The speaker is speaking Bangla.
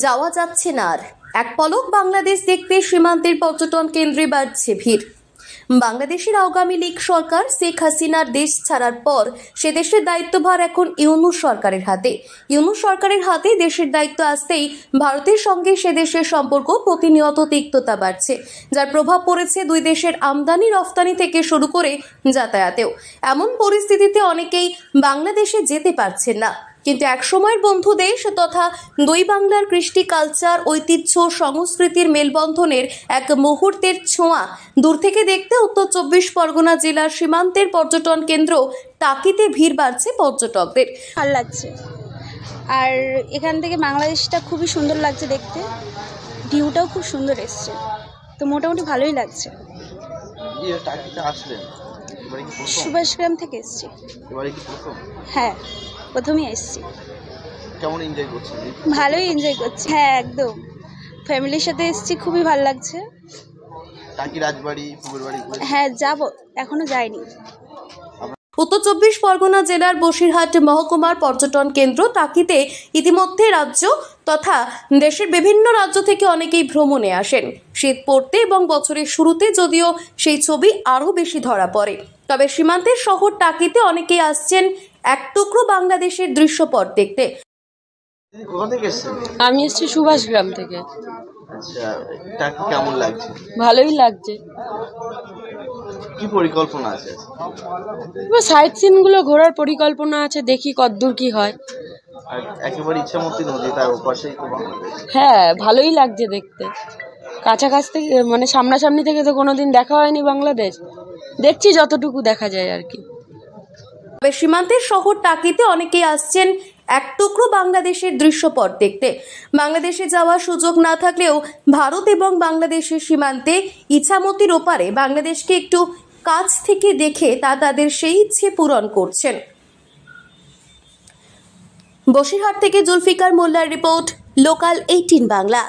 যাওয়া যাচ্ছে না আর। এক পলক বাংলাদেশ দেখতে সীমান্তের পর্যটন কেন্দ্রে বাড়ছে ভিড়। বাংলাদেশের আওয়ামী লীগ সরকার শেখ হাসিনার দেশ ছাড়ার পর সে দেশের দায়িত্বভার এখন ইউনূস সরকারের হাতে। ইউনূস সরকারের হাতে দেশের দায়িত্ব আসতেই ভারতের সঙ্গে সে দেশের সম্পর্ক প্রতিনিয়ত তিক্ততা বাড়ছে, যার প্রভাব পড়েছে দুই দেশের আমদানি রফতানি থেকে শুরু করে যাতায়াতেও। এমন পরিস্থিতিতে অনেকেই বাংলাদেশে যেতে পারছেন না, কিন্তু একসময়ের বন্ধু দেশ তথা দুই বাংলার কৃষ্টি, কালচার, ঐতিহ্য, সংস্কৃতির মেলবন্ধনের এক মুহূর্তের ছোঁয়া দূর থেকে দেখতে উত্তর 24 পরগনা জেলার সীমান্তের পর্যটন কেন্দ্র টাকিতে ভিড় বাড়ছে পর্যটকদের। ভালো লাগছে, আর এখান থেকে বাংলাদেশটা খুবই সুন্দর লাগছে দেখতে, ভিউটাও খুব সুন্দর এসছে, তো মোটামুটি ভালোই লাগছে। সুভাষগ্রাম থেকে এসছি। হ্যাঁ, প্রথমেই এসছি। কেমন এনজয় করছেন? ভালোই এনজয় করছি। হ্যাঁ, একদম ফ্যামিলির সাথে এসছি, খুবই ভালো লাগছে। টাকি রাজবাড়ি, পুকুর বাড়ি? হ্যাঁ, যাব, এখনো যাইনি। উত্তর 24 পরগনা জেলার বসিরহাট মহকুমার পর্যটন কেন্দ্র টাকিতে ইতিমধ্যে রাজ্য তথা দেশের বিভিন্ন রাজ্য থেকে অনেকেই ভ্রমণে আসেন। শীত পড়তে এবং বছরের শুরুতে যদিও সেই ছবি আরও বেশি ধরা পড়ে, তবে সীমান্তের শহর টাকিতে অনেকেই আসছেন এক টুকরো বাংলাদেশের দৃশ্যপট দেখতে। কোথা থেকে এসেছেন? আমি এসেছি সুভাষগ্রাম থেকে। আচ্ছা, টাকি কেমন লাগছে? ভালোই লাগছে। কি পরিকল্পনা আছে? সাইট সিনগুলো ঘোরার পরিকল্পনা আছে, দেখি কতদূর কি হয়। আর একেবারে ইচ্ছামতি নদী, তার ওপাশেই তো বাংলাদেশ। হ্যাঁ, ভালোই লাগছে দেখতে। কাছাকাছি থেকে, মানে সামনাসামনি থেকে তো কোনোদিন দেখা হয়নি বাংলাদেশ, দেখছি যতটুকু দেখা যায় আর কি। তবে সীমান্তের শহর টাকিতে অনেকেই আসছেন এক টুকরো বাংলাদেশের দৃশ্যপট দেখতে। বাংলাদেশে যাওয়ার সুযোগ না থাকলেও ভারত এবং বাংলাদেশের সীমান্তে ইছামতির ওপারে বাংলাদেশকে একটু কাছ থেকে দেখে তাদের সেই ইচ্ছে পূরণ করছেন। বসিরহাট থেকে জুলফিকার মোল্লার রিপোর্ট, লোকাল 18 বাংলা।